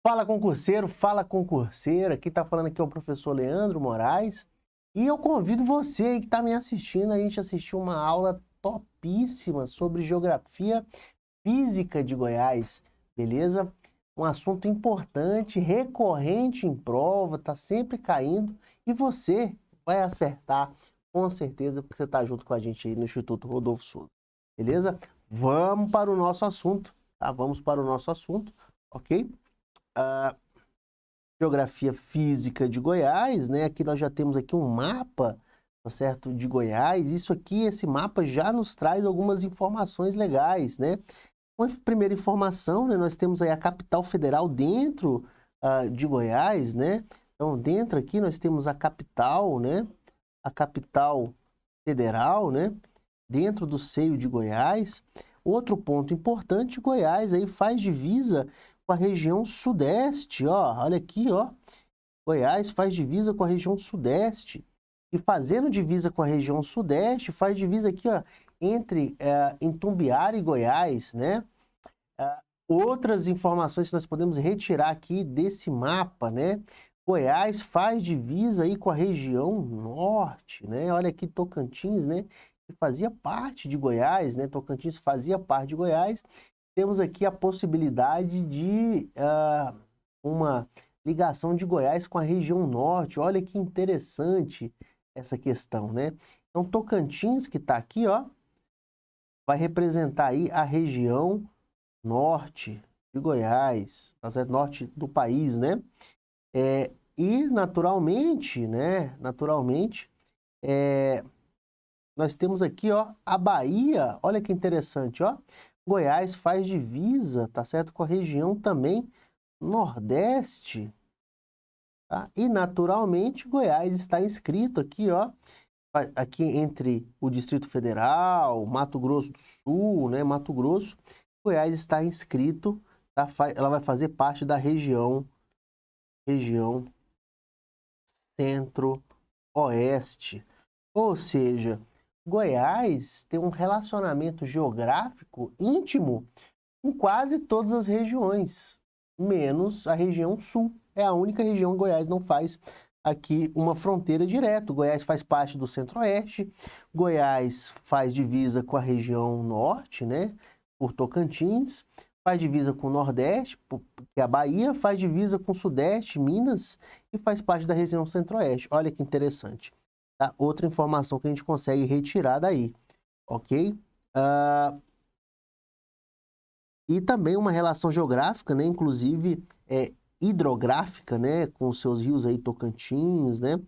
Fala concurseiro, fala concurseira, quem tá falando aqui é o professor Leandro Moraes e eu convido você aí que tá me assistindo, a gente assistiu uma aula topíssima sobre geografia física de Goiás, beleza? Um assunto importante, recorrente em prova, tá sempre caindo e você vai acertar com certeza porque você tá junto com a gente aí no Instituto Rodolfo Souza, beleza? Vamos para o nosso assunto, tá? Vamos para o nosso assunto, ok? Geografia física de Goiás, né? Aqui nós já temos aqui um mapa, tá certo, de Goiás. Isso aqui, esse mapa já nos traz algumas informações legais, né? Uma primeira informação, né? Nós temos aí a capital federal dentro de Goiás, né? Então, dentro aqui nós temos a capital, né? A capital federal, né? Dentro do seio de Goiás. Outro ponto importante, Goiás aí faz divisa com a região sudeste, ó, olha aqui, ó, Goiás faz divisa com a região sudeste, e fazendo divisa com a região sudeste, faz divisa aqui, ó, entre Itumbiara e Goiás, né? Outras informações que nós podemos retirar aqui desse mapa, né? Goiás faz divisa aí com a região norte, né? Olha aqui Tocantins, né? Que fazia parte de Goiás, né? Tocantins fazia parte de Goiás. Temos aqui a possibilidade de uma ligação de Goiás com a região norte. Olha que interessante essa questão, né? Então, Tocantins, que está aqui, ó, vai representar aí a região norte de Goiás, tá certo? Norte do país, né? E, naturalmente, né? Naturalmente, nós temos aqui, ó, a Bahia. Olha que interessante, ó. Goiás faz divisa, tá certo? Com a região também nordeste, tá? E, naturalmente, Goiás está inscrito aqui, ó, aqui entre o Distrito Federal, Mato Grosso do Sul, né? Mato Grosso, Goiás está inscrito, tá? Ela vai fazer parte da região centro-oeste. Ou seja, Goiás tem um relacionamento geográfico íntimo com quase todas as regiões, menos a região sul. É a única região que Goiás não faz aqui uma fronteira direto. Goiás faz parte do centro-oeste, Goiás faz divisa com a região norte, né, por Tocantins, faz divisa com o nordeste, que é a Bahia, faz divisa com o sudeste, Minas, e faz parte da região centro-oeste. Olha que interessante. Tá? Outra informação que a gente consegue retirar daí, ok? E também uma relação geográfica, né? Inclusive hidrográfica, né? Com os seus rios aí Tocantins, né?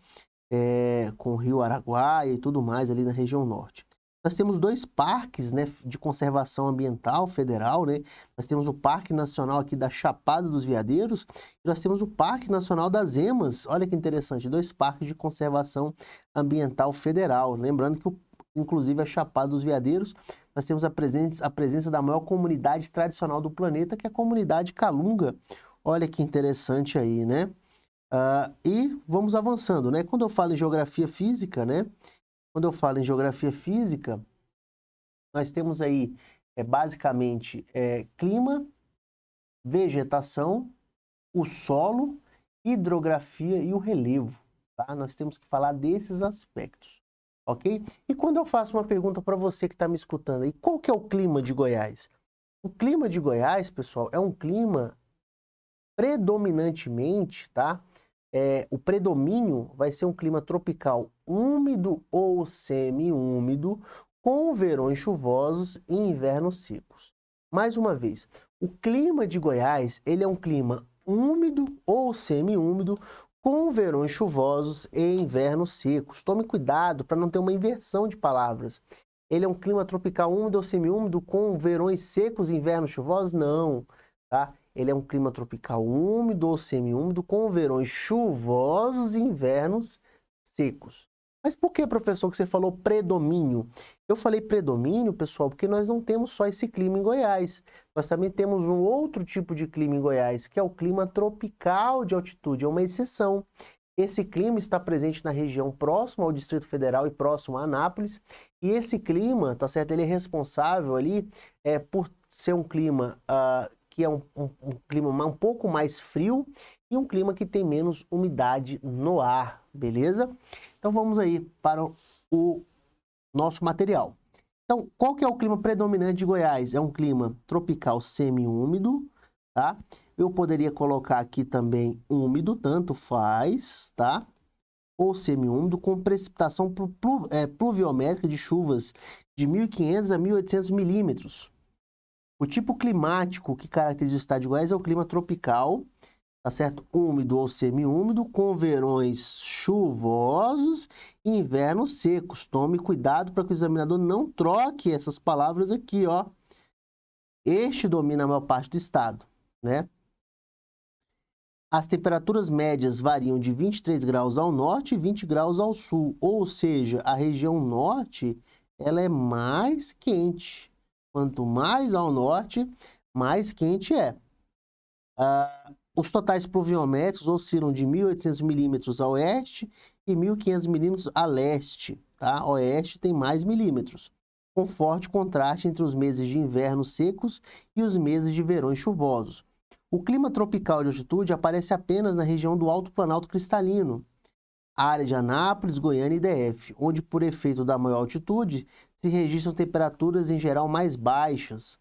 Com o rio Araguaia e tudo mais ali na região norte. Nós temos dois parques, né, de conservação ambiental federal, né? Nós temos o Parque Nacional aqui da Chapada dos Veadeiros e nós temos o Parque Nacional das Emas. Olha que interessante, dois parques de conservação ambiental federal. Lembrando que, inclusive, a Chapada dos Veadeiros, nós temos a presença da maior comunidade tradicional do planeta, que é a comunidade Calunga. Olha que interessante aí, né? E vamos avançando, né? Quando eu falo em geografia física, né? Quando eu falo em geografia física, nós temos aí, basicamente, clima, vegetação, o solo, hidrografia e o relevo, tá? Nós temos que falar desses aspectos, ok? E quando eu faço uma pergunta para você que está me escutando aí, qual que é o clima de Goiás? O clima de Goiás, pessoal, é um clima predominantemente, tá? O predomínio vai ser um clima tropical úmido ou semi-úmido, com verões chuvosos e invernos secos. Mais uma vez, o clima de Goiás, ele é um clima úmido ou semi-úmido, com verões chuvosos e invernos secos. Tome cuidado para não ter uma inversão de palavras. Ele é um clima tropical úmido ou semi-úmido, com verões secos e invernos chuvosos? Não, tá? Ele é um clima tropical úmido ou semi-úmido, com verões chuvosos e invernos secos. Mas por que, professor, que você falou predomínio? Eu falei predomínio, pessoal, porque nós não temos só esse clima em Goiás. Nós também temos um outro tipo de clima em Goiás, que é o clima tropical de altitude, é uma exceção. Esse clima está presente na região próxima ao Distrito Federal e próximo a Anápolis, e esse clima, tá certo? Ele é responsável ali por ser um clima aqui é um clima um pouco mais frio e um clima que tem menos umidade no ar, beleza? Então vamos aí para o nosso material. Então, qual que é o clima predominante de Goiás? É um clima tropical semi-úmido, tá? Eu poderia colocar aqui também úmido, tanto faz, tá? Ou semi-úmido, com precipitação pluviométrica de chuvas de 1.500 a 1.800 milímetros. O tipo climático que caracteriza o estado de Goiás é o clima tropical, tá certo? Úmido ou semi-úmido, com verões chuvosos e invernos secos. Tome cuidado para que o examinador não troque essas palavras aqui, ó. Este domina a maior parte do estado, né? As temperaturas médias variam de 23 graus ao norte e 20 graus ao sul, ou seja, a região norte, ela é mais quente. Quanto mais ao norte, mais quente é. Os totais pluviométricos oscilam de 1.800 milímetros a oeste e 1.500 milímetros a leste, tá? Oeste tem mais milímetros, com forte contraste entre os meses de inverno secos e os meses de verões chuvosos. O clima tropical de altitude aparece apenas na região do Alto Planalto Cristalino, área de Anápolis, Goiânia e DF, onde, por efeito da maior altitude, se registram temperaturas em geral mais baixas,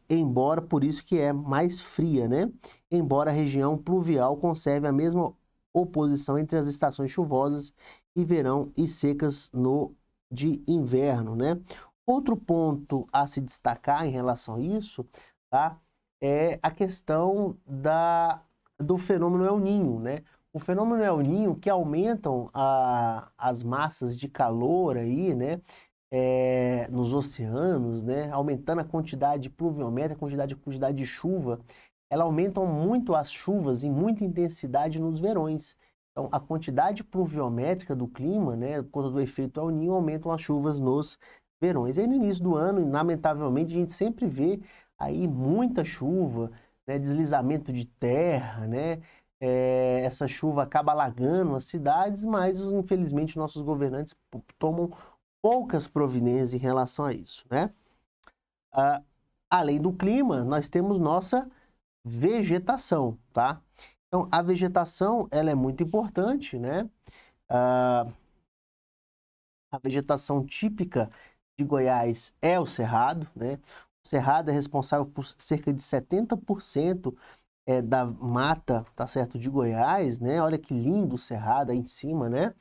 embora por isso que é mais fria, né? Embora a região pluvial conserve a mesma oposição entre as estações chuvosas e verão e secas de inverno, né? Outro ponto a se destacar em relação a isso, tá? É a questão do fenômeno El Niño, né? O fenômeno El Niño que aumentam as massas de calor aí, né? Nos oceanos, né? Aumentando a quantidade pluviométrica, a quantidade de chuva, ela aumentam muito as chuvas em muita intensidade nos verões. Então, a quantidade pluviométrica do clima, né, por conta do efeito El Niño, aumentam as chuvas nos verões. E aí, no início do ano, lamentavelmente, a gente sempre vê aí muita chuva, né, deslizamento de terra, né? Essa chuva acaba alagando as cidades, mas, infelizmente, nossos governantes tomam poucas providências em relação a isso, né? Além do clima, nós temos nossa vegetação, tá? Então, a vegetação, ela é muito importante, né? A vegetação típica de Goiás é o cerrado, né? O cerrado é responsável por cerca de 70% da mata, tá certo, de Goiás, né? Olha que lindo o cerrado aí em cima, né?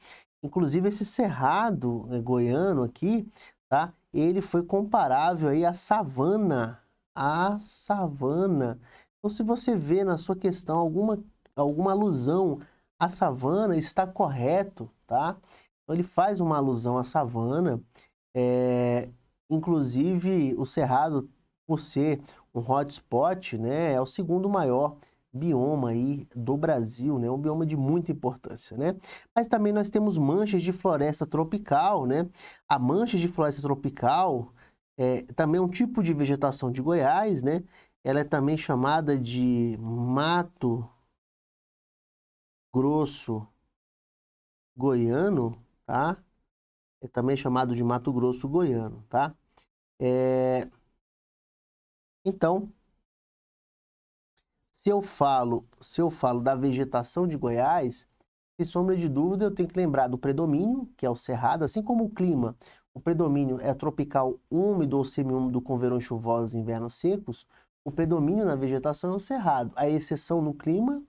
Inclusive, esse cerrado goiano aqui, tá? Ele foi comparável aí à savana. A savana. Então, se você vê na sua questão alguma alusão à savana, está correto, tá? Então, ele faz uma alusão à savana. Inclusive, o cerrado, por ser um hotspot, né? É o segundo maior bioma aí do Brasil, né? Um bioma de muita importância, né? Mas também nós temos manchas de floresta tropical, né? A mancha de floresta tropical também é um tipo de vegetação de Goiás, né? Ela é também chamada de Mato Grosso Goiano, tá? É também chamado de Mato Grosso Goiano, tá? Então, se eu falo da vegetação de Goiás, sem sombra de dúvida, eu tenho que lembrar do predomínio, que é o cerrado, assim como o clima. O predomínio é tropical úmido ou semiúmido com verões chuvosos e invernos secos. O predomínio na vegetação é o cerrado. A exceção no clima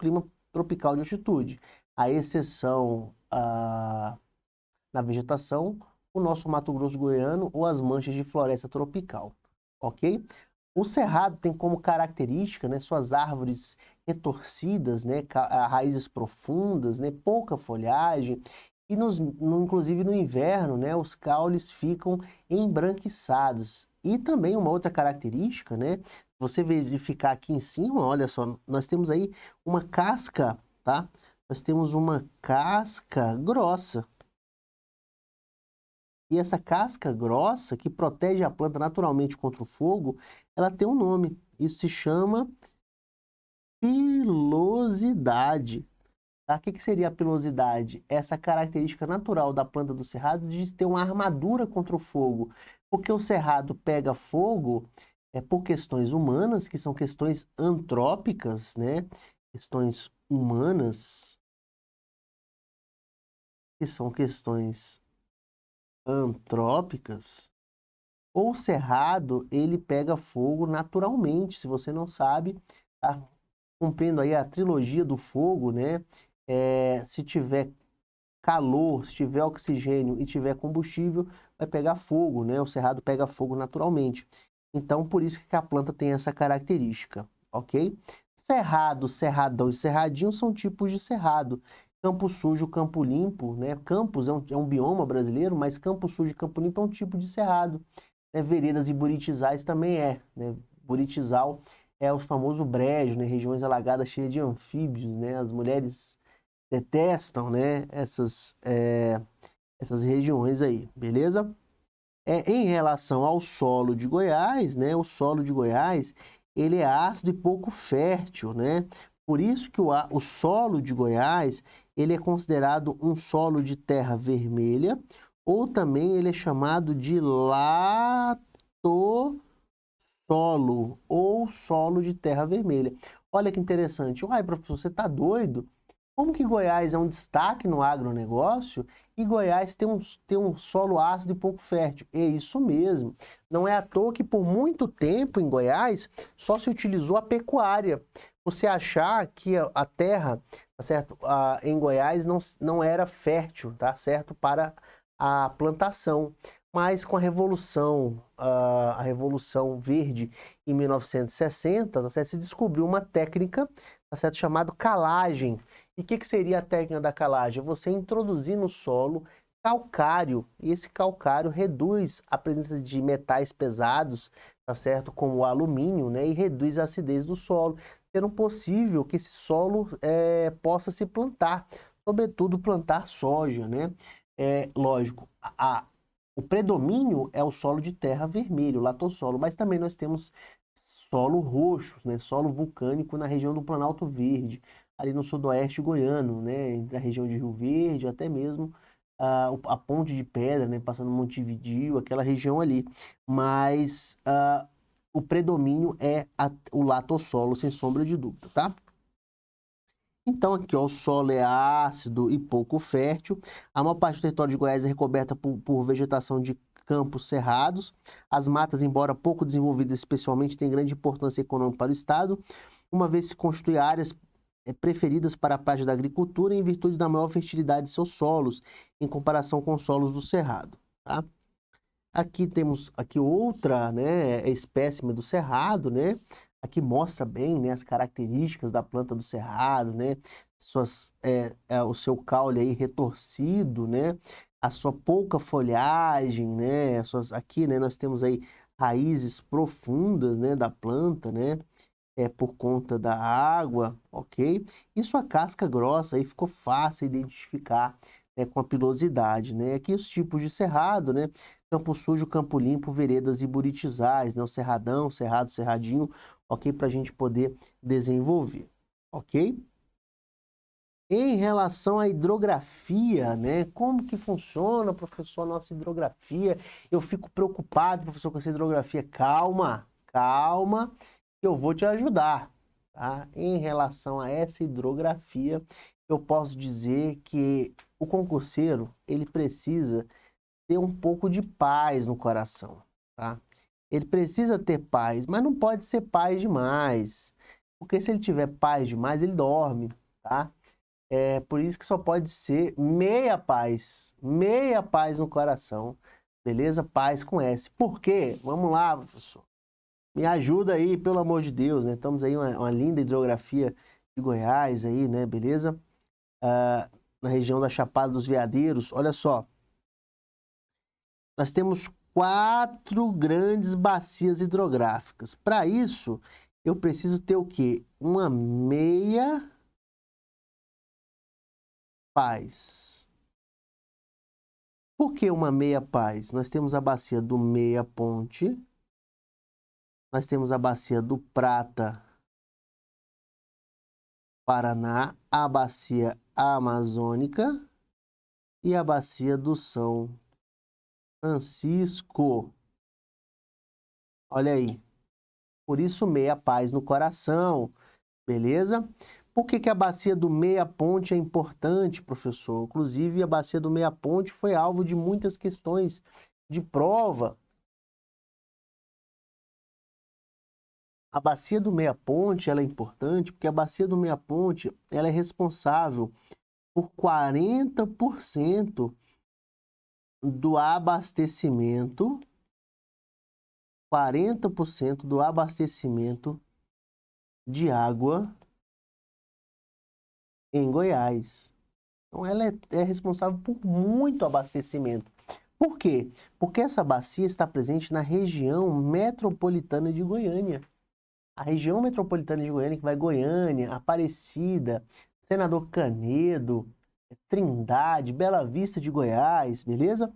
tropical de altitude. A exceção na vegetação, o nosso Mato Grosso Goiano ou as manchas de floresta tropical, ok? O cerrado tem como característica, né, suas árvores retorcidas, né, raízes profundas, né, pouca folhagem, e inclusive no inverno, né, os caules ficam embranquiçados. E também uma outra característica, né, você verificar aqui em cima, olha só, nós temos aí uma casca, tá? Nós temos uma casca grossa. E essa casca grossa, que protege a planta naturalmente contra o fogo, ela tem um nome. Isso se chama pilosidade. Tá? O que seria a pilosidade? Essa característica natural da planta do cerrado de ter uma armadura contra o fogo. Porque o cerrado pega fogo por questões humanas, que são questões antrópicas, né? Questões humanas, que são questões antrópicas, ou o cerrado, ele pega fogo naturalmente. Se você não sabe, tá cumprindo aí a trilogia do fogo, né? Se tiver calor, se tiver oxigênio e tiver combustível, vai pegar fogo, né? O cerrado pega fogo naturalmente. Então, por isso que a planta tem essa característica, ok? Cerrado, cerradão e cerradinho são tipos de cerrado. Campo sujo, campo limpo, né? Campos é um bioma brasileiro, mas campo sujo e campo limpo é um tipo de cerrado. Né? Veredas e buritizais também né? Buritizal é o famoso brejo, né? Regiões alagadas cheias de anfíbios, né? As mulheres detestam, né? Essas regiões aí, beleza? Em relação ao solo de Goiás, né? O solo de Goiás, ele é ácido e pouco fértil, né? Por isso que o solo de Goiás, ele é considerado um solo de terra vermelha, ou também ele é chamado de latosolo, ou solo de terra vermelha. Olha que interessante. Uai, professor, você tá doido? Como que Goiás é um destaque no agronegócio e Goiás tem um solo ácido e pouco fértil? É isso mesmo. Não é à toa que por muito tempo em Goiás só se utilizou a pecuária. Você achar que a terra, tá certo? Em Goiás não era fértil, tá certo? Para a plantação. Mas com a Revolução Verde em 1960, tá certo? Se descobriu uma técnica, tá certo? Chamada calagem. E o que seria a técnica da calagem? Você introduzir no solo calcário, e esse calcário reduz a presença de metais pesados, tá certo? Como o alumínio, né? E reduz a acidez do solo, sendo possível que esse solo possa se plantar, sobretudo plantar soja, né? Lógico, o predomínio é o solo de terra vermelho, o latossolo, mas também nós temos solo roxo, né? Solo vulcânico na região do Planalto Verde, ali no sudoeste goiano, né, entre a região de Rio Verde, até mesmo a Ponte de Pedra, né, passando Montevidéu, aquela região ali. Mas o predomínio é o latossolo, sem sombra de dúvida, tá? Então, aqui, ó, o solo é ácido e pouco fértil. A maior parte do território de Goiás é recoberta por vegetação de campos cerrados. As matas, embora pouco desenvolvidas especialmente, têm grande importância econômica para o Estado, uma vez que constitui áreas preferidas para a prática da agricultura em virtude da maior fertilidade de seus solos, em comparação com os solos do cerrado, tá? Aqui temos outra, né, espécime do cerrado, né? Aqui mostra bem, né, as características da planta do cerrado, né? O seu caule aí retorcido, né? A sua pouca folhagem, né? Aqui, né, nós temos aí raízes profundas, né, da planta, né? Por conta da água, ok? E sua casca grossa aí ficou fácil identificar, né, com a pilosidade, né? Aqui os tipos de cerrado, né? Campo sujo, campo limpo, veredas e buritizais, né? O cerradão, cerrado, cerradinho, ok? Para a gente poder desenvolver, ok? Em relação à hidrografia, né? Como que funciona, professor, a nossa hidrografia? Eu fico preocupado, professor, com essa hidrografia. Calma, calma, que eu vou te ajudar, tá? Em relação a essa hidrografia, eu posso dizer que o concurseiro, ele precisa ter um pouco de paz no coração, tá? Ele precisa ter paz, mas não pode ser paz demais, porque se ele tiver paz demais, ele dorme, tá? Por isso que só pode ser meia paz no coração, beleza? Paz com S. Por quê? Vamos lá, professor. Me ajuda aí, pelo amor de Deus, né? Estamos aí uma linda hidrografia de Goiás aí, né? Beleza? Na região da Chapada dos Veadeiros. Olha só, nós temos 4 grandes bacias hidrográficas. Para isso, eu preciso ter o quê? Uma meia paz. Por que uma meia paz? Nós temos a bacia do Meia Ponte, nós temos a bacia do Prata, Paraná, a bacia amazônica e a bacia do São Francisco. Olha aí. Por isso, Meia Paz no coração, beleza? Por que a bacia do Meia Ponte é importante, professor? Inclusive, a bacia do Meia Ponte foi alvo de muitas questões de prova. A bacia do Meia Ponte, ela é importante porque a bacia do Meia Ponte, ela é responsável por 40% do abastecimento, 40% do abastecimento de água em Goiás. Então, ela é responsável por muito abastecimento. Por quê? Porque essa bacia está presente na região metropolitana de Goiânia. A região metropolitana de Goiânia, que vai Goiânia, Aparecida, Senador Canedo, Trindade, Bela Vista de Goiás, beleza?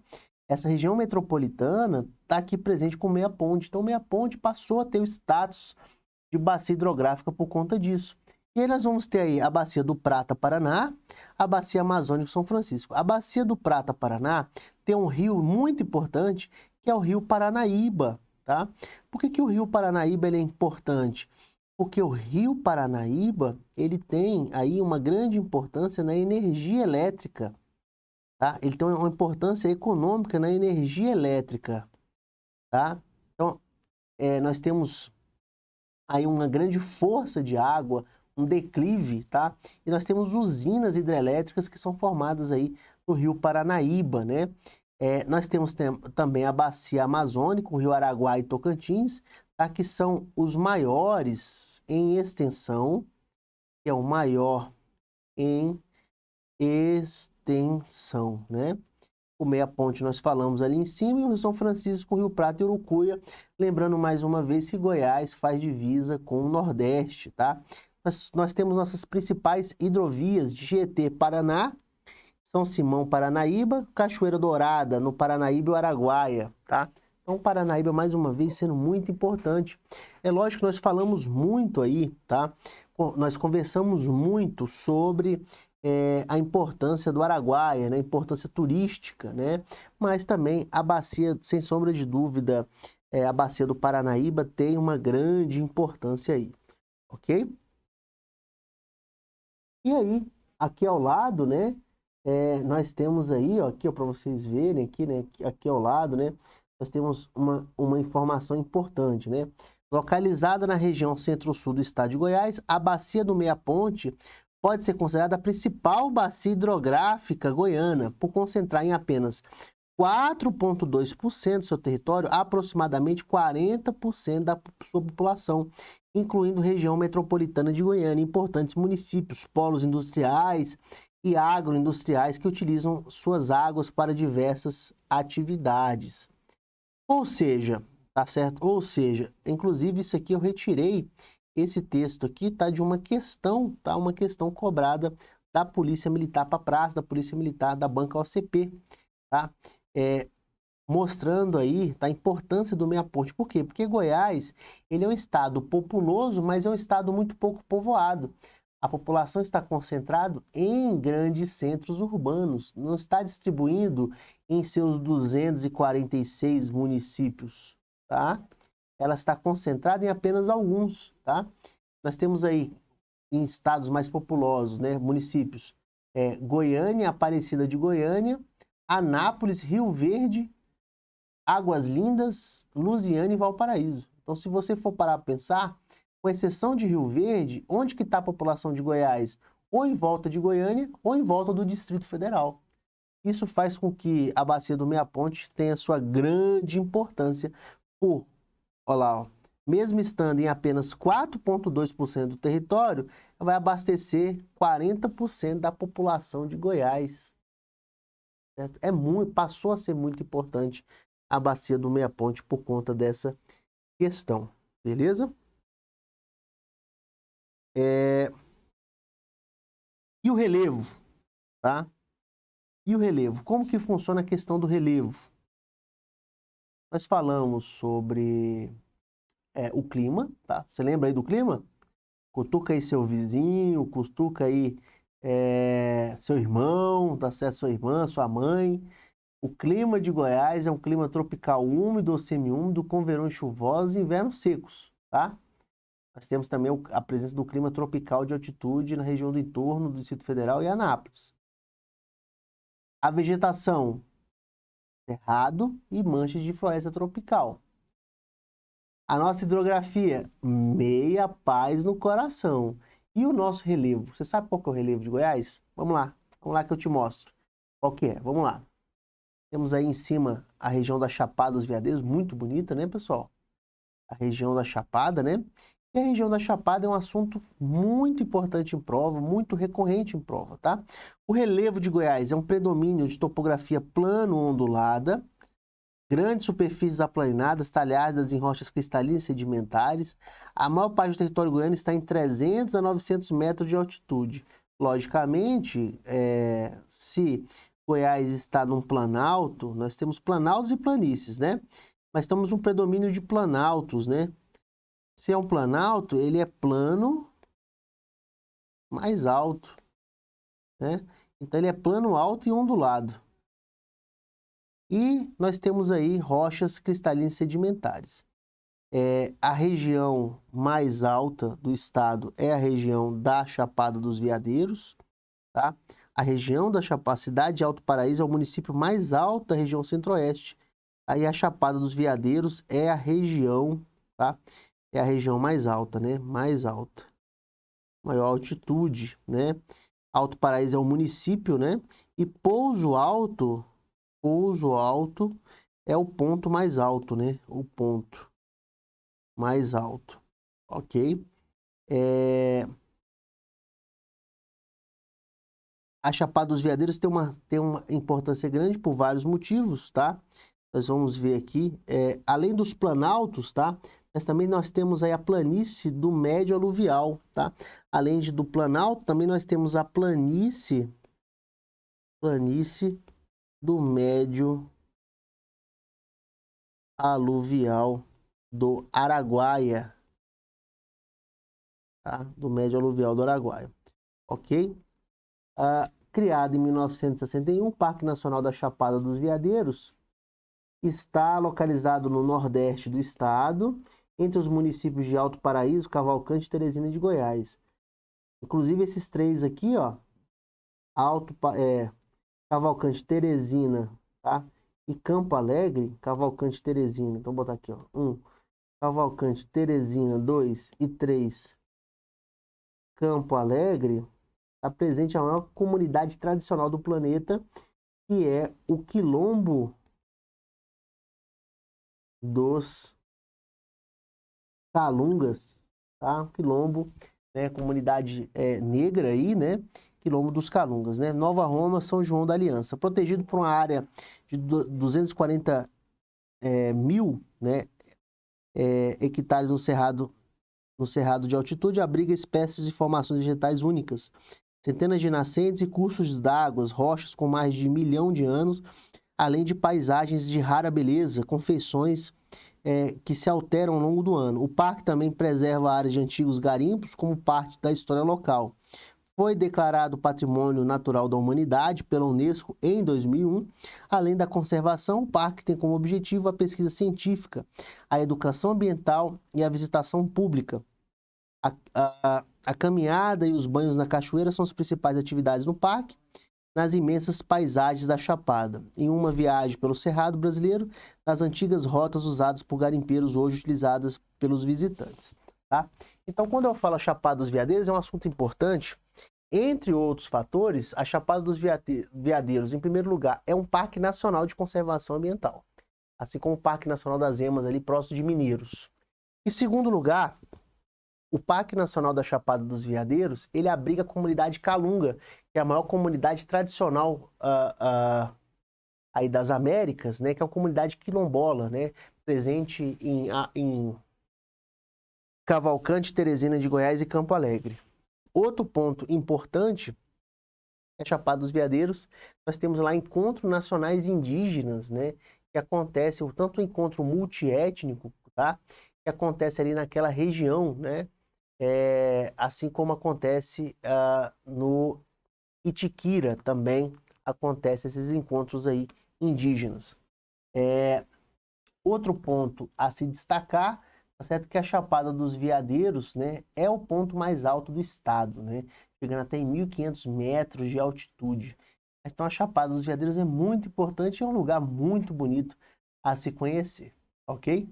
Essa região metropolitana está aqui presente com Meia Ponte. Então, Meia Ponte passou a ter o status de bacia hidrográfica por conta disso. E aí nós vamos ter aí a bacia do Prata-Paraná, a bacia amazônica São Francisco. A bacia do Prata-Paraná tem um rio muito importante, que é o rio Paranaíba, tá? Por que o rio Paranaíba ele é importante? Porque o rio Paranaíba, ele tem aí uma grande importância na energia elétrica, tá? Ele tem uma importância econômica na energia elétrica, tá? Então, nós temos aí uma grande força de água, um declive, tá? E nós temos usinas hidrelétricas que são formadas aí no rio Paranaíba, né? Nós temos também a bacia amazônica, o rio Araguaia e Tocantins, tá? Que são os maiores em extensão, que é o maior em extensão, né? O Meia Ponte nós falamos ali em cima, e o Rio São Francisco, o Rio Prata e Urucuia. Lembrando mais uma vez que Goiás faz divisa com o Nordeste, tá? Nós temos nossas principais hidrovias de Tietê, Paraná, São Simão, Paranaíba, Cachoeira Dourada, no Paranaíba e o Araguaia, tá? Então, Paranaíba, mais uma vez, sendo muito importante. É lógico que nós falamos muito aí, tá? Nós conversamos muito sobre a importância do Araguaia, né? A importância turística, né? Mas também a bacia, sem sombra de dúvida, a bacia do Paranaíba tem uma grande importância aí, ok? E aí, aqui ao lado, né? Nós temos aí, ó, aqui para vocês verem, aqui, né? Aqui ao lado, né? Nós temos uma informação importante, né? Localizada na região centro-sul do estado de Goiás, a bacia do Meia Ponte pode ser considerada a principal bacia hidrográfica goiana, por concentrar em apenas 4,2% do seu território, aproximadamente 40% da sua população, incluindo região metropolitana de Goiânia, importantes municípios, polos industriais e agroindustriais que utilizam suas águas para diversas atividades. Ou seja, tá certo? Ou seja, inclusive isso aqui eu retirei, esse texto aqui tá de uma questão, tá? Uma questão cobrada da Polícia Militar para a praça, da Polícia Militar da Banca OCP, tá? Mostrando aí, tá, a importância do Meia Ponte. Por quê? Porque Goiás, ele é um estado populoso, mas é um estado muito pouco povoado. A população está concentrada em grandes centros urbanos, não está distribuindo em seus 246 municípios, tá? Ela está concentrada em apenas alguns, tá? Nós temos aí, em estados mais populosos, né, municípios, Goiânia, Aparecida de Goiânia, Anápolis, Rio Verde, Águas Lindas, Lusiânia e Valparaíso. Então, se você for parar para pensar, com exceção de Rio Verde, onde que está a população de Goiás? Ou em volta de Goiânia, ou em volta do Distrito Federal. Isso faz com que a bacia do Meia Ponte tenha sua grande importância por, olha lá, ó, mesmo estando em apenas 4,2% do território, vai abastecer 40% da população de Goiás. Certo? Passou a ser muito importante a bacia do Meia Ponte por conta dessa questão, beleza? E o relevo, tá? E o relevo? Como que funciona a questão do relevo? Nós falamos sobre o clima, tá? Você lembra aí do clima? Cutuca aí seu vizinho, cutuca aí seu irmão, tá certo? Sua irmã, sua mãe. O clima de Goiás é um clima tropical úmido ou semiúmido, com verões chuvosos e invernos secos, tá? Nós temos também a presença do clima tropical de altitude na região do entorno do Distrito Federal e Anápolis. A vegetação, cerrado e manchas de floresta tropical. A nossa hidrografia, meia paz no coração. E o nosso relevo? Você sabe qual que é o relevo de Goiás? Vamos lá que eu te mostro. Qual que é? Vamos lá. Temos aí em cima a região da Chapada dos Veadeiros, muito bonita, né, pessoal? A região da Chapada, né? E a região da Chapada é um assunto muito importante em prova, muito recorrente em prova, tá? O relevo de Goiás é um predomínio de topografia plano-ondulada, grandes superfícies aplanadas, talhadas em rochas cristalinas e sedimentares. A maior parte do território goiano está em 300 a 900 metros de altitude. Logicamente, se Goiás está num planalto, nós temos planaltos e planícies, né? Mas temos um predomínio de planaltos, né? Se é um planalto, ele é plano mais alto, né? Então ele é plano alto e ondulado. E nós temos aí rochas cristalinas sedimentares. A região mais alta do estado é a região da Chapada dos Veadeiros, tá? A região da Chapada, a cidade de Alto Paraíso é o município mais alto da região centro-oeste. Aí a Chapada dos Veadeiros é a região, tá? É a região mais alta, né? Mais alta. Maior altitude, né? Alto Paraíso é o município, né? E Pouso Alto é o ponto mais alto, né? O ponto mais alto, ok? A Chapada dos Veadeiros tem uma importância grande por vários motivos, tá? Nós vamos ver aqui, além dos planaltos, tá? Mas também nós temos aí a planície do médio aluvial, tá? Além do planalto, também nós temos a planície do médio aluvial do Araguaia, tá? Do médio aluvial do Araguaia, ok? Criado em 1961, o Parque Nacional da Chapada dos Veadeiros está localizado no nordeste do estado, entre os municípios de Alto Paraíso, Cavalcante e Teresina de Goiás. Inclusive esses três aqui, ó, Cavalcante, Teresina, tá? E Campo Alegre, Cavalcante, Teresina. Então, vou botar aqui, ó. 1, Cavalcante, Teresina. 2 e 3, Campo Alegre. Está presente a maior comunidade tradicional do planeta, que é o Quilombo dos Calungas, tá? Quilombo, né? Comunidade negra aí, né? Quilombo dos Calungas, né? Nova Roma, São João da Aliança. Protegido por uma área de 240 mil, né? Hectares no cerrado de altitude, abriga espécies de formações vegetais únicas. Centenas de nascentes e cursos d'água, rochas com mais de 1 milhão de anos, além de paisagens de rara beleza, com feições que se alteram ao longo do ano. O parque também preserva áreas de antigos garimpos como parte da história local. Foi declarado Patrimônio Natural da Humanidade pela Unesco em 2001. Além da conservação, o parque tem como objetivo a pesquisa científica, a educação ambiental e a visitação pública. A caminhada e os banhos na cachoeira são as principais atividades no parque, nas imensas paisagens da Chapada, em uma viagem pelo Cerrado brasileiro, nas antigas rotas usadas por garimpeiros, hoje utilizadas pelos visitantes, tá? Então, quando eu falo Chapada dos Veadeiros, é um assunto importante. Entre outros fatores, a Chapada dos Veadeiros, em primeiro lugar, é um parque nacional de conservação ambiental, assim como o Parque Nacional das Emas, ali próximo de Mineiros. Em segundo lugar, o Parque Nacional da Chapada dos Veadeiros, ele abriga a comunidade Calunga, que é a maior comunidade tradicional aí das Américas, né, que é uma comunidade quilombola, né, presente em Cavalcante, Teresina de Goiás e Campo Alegre. Outro ponto importante é a Chapada dos Veadeiros. Nós temos lá encontros nacionais indígenas, né, que acontece, tanto o encontro multiétnico, tá, que acontece ali naquela região, né, assim como acontece no Itiquira, também acontecem esses encontros aí indígenas. Outro ponto a se destacar, tá certo que a Chapada dos Veadeiros, né, é o ponto mais alto do estado, né, chegando até em 1.500 metros de altitude. Então a Chapada dos Veadeiros é muito importante e é um lugar muito bonito a se conhecer, ok?